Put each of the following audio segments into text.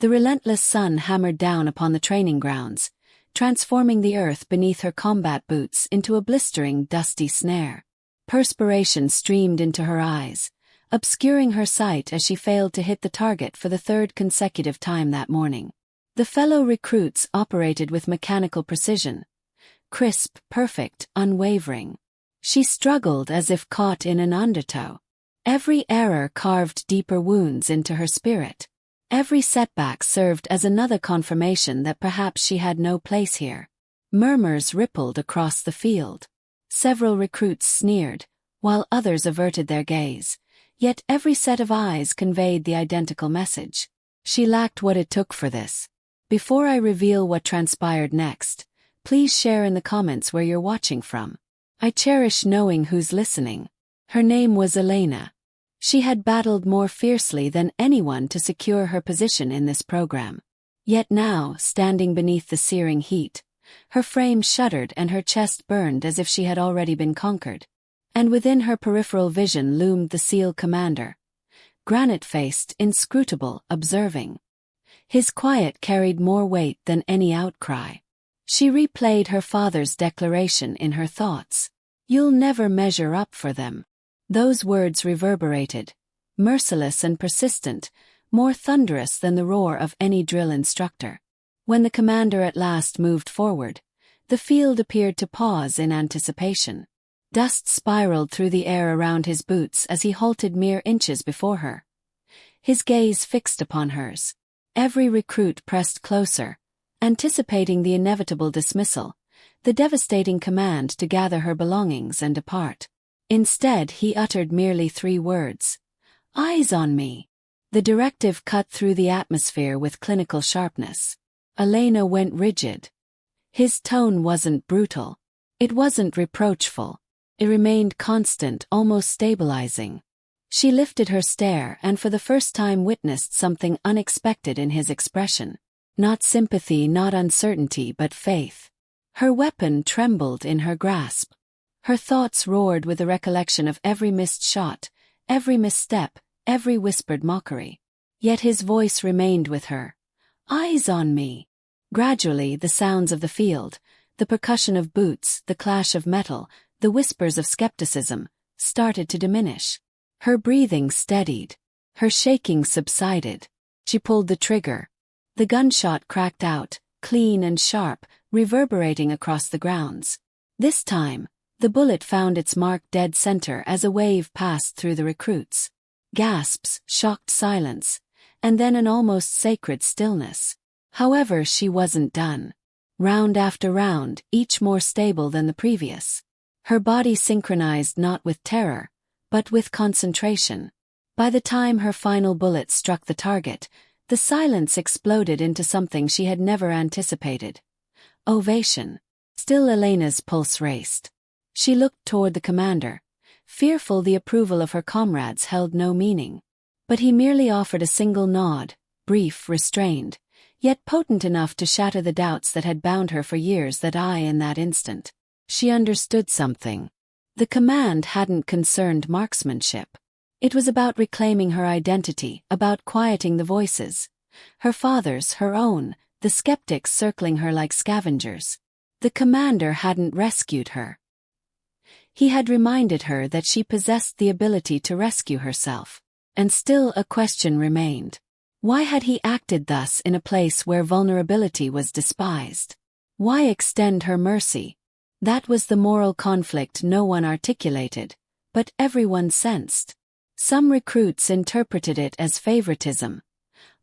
The relentless sun hammered down upon the training grounds, transforming the earth beneath her combat boots into a blistering, dusty snare. Perspiration streamed into her eyes, obscuring her sight as she failed to hit the target for the third consecutive time that morning. The fellow recruits operated with mechanical precision, crisp, perfect, unwavering. She struggled as if caught in an undertow. Every error carved deeper wounds into her spirit. Every setback served as another confirmation that perhaps she had no place here. Murmurs rippled across the field. Several recruits sneered, while others averted their gaze, yet every set of eyes conveyed the identical message. She lacked what it took for this. Before I reveal what transpired next, please share in the comments where you're watching from. I cherish knowing who's listening. Her name was Elena. She had battled more fiercely than anyone to secure her position in this program. Yet now, standing beneath the searing heat, her frame shuddered and her chest burned as if she had already been conquered. And within her peripheral vision loomed the SEAL commander, granite-faced, inscrutable, observing. His quiet carried more weight than any outcry. She replayed her father's declaration in her thoughts. "You'll never measure up for them." Those words reverberated, merciless and persistent, more thunderous than the roar of any drill instructor. When the commander at last moved forward, the field appeared to pause in anticipation. Dust spiraled through the air around his boots as he halted mere inches before her. His gaze fixed upon hers. Every recruit pressed closer, anticipating the inevitable dismissal, the devastating command to gather her belongings and depart. Instead, he uttered merely 3 words. "Eyes on me." The directive cut through the atmosphere with clinical sharpness. Elena went rigid. His tone wasn't brutal. It wasn't reproachful. It remained constant, almost stabilizing. She lifted her stare and for the first time witnessed something unexpected in his expression. Not sympathy, not uncertainty, but faith. Her weapon trembled in her grasp. Her thoughts roared with the recollection of every missed shot, every misstep, every whispered mockery. Yet his voice remained with her. "Eyes on me." Gradually, the sounds of the field, the percussion of boots, the clash of metal, the whispers of skepticism, started to diminish. Her breathing steadied. Her shaking subsided. She pulled the trigger. The gunshot cracked out, clean and sharp, reverberating across the grounds. This time, the bullet found its mark dead center as a wave passed through the recruits. Gasps, shocked silence, and then an almost sacred stillness. However, she wasn't done. Round after round, each more stable than the previous. Her body synchronized not with terror, but with concentration. By the time her final bullet struck the target, the silence exploded into something she had never anticipated. Ovation. Still, Elena's pulse raced. She looked toward the commander, fearful the approval of her comrades held no meaning. But he merely offered a single nod, brief, restrained, yet potent enough to shatter the doubts that had bound her for years. That in that instant, she understood something. The command hadn't concerned marksmanship. It was about reclaiming her identity, about quieting the voices. Her father's, her own, the skeptics circling her like scavengers. The commander hadn't rescued her. He had reminded her that she possessed the ability to rescue herself. And still a question remained. Why had he acted thus in a place where vulnerability was despised? Why extend her mercy? That was the moral conflict no one articulated, but everyone sensed. Some recruits interpreted it as favoritism,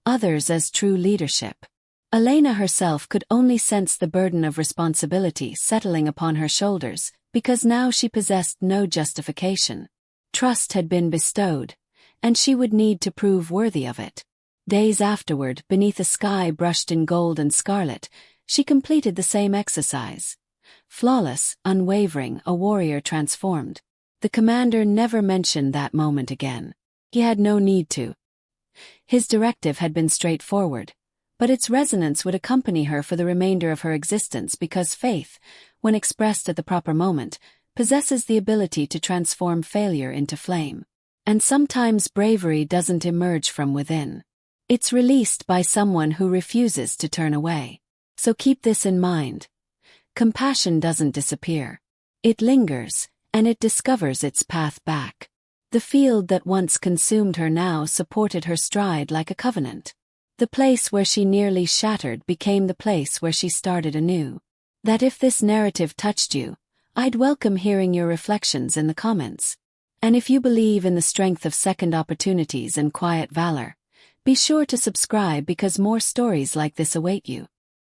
others as true leadership. Elena herself could only sense the burden of responsibility settling upon her shoulders, because now she possessed no justification. Trust had been bestowed, and she would need to prove worthy of it. Days afterward, beneath a sky brushed in gold and scarlet, she completed the same exercise. Flawless, unwavering, a warrior transformed. The commander never mentioned that moment again. He had no need to. His directive had been straightforward, but its resonance would accompany her for the remainder of her existence because faith, when expressed at the proper moment, possesses the ability to transform failure into flame. And sometimes bravery doesn't emerge from within. It's released by someone who refuses to turn away. So keep this in mind. Compassion doesn't disappear. It lingers, and it discovers its path back. The field that once consumed her now supported her stride like a covenant. The place where she nearly shattered became the place where she started anew. That if this narrative touched you, I'd welcome hearing your reflections in the comments. And if you believe in the strength of second opportunities and quiet valor, be sure to subscribe because more stories like this await you.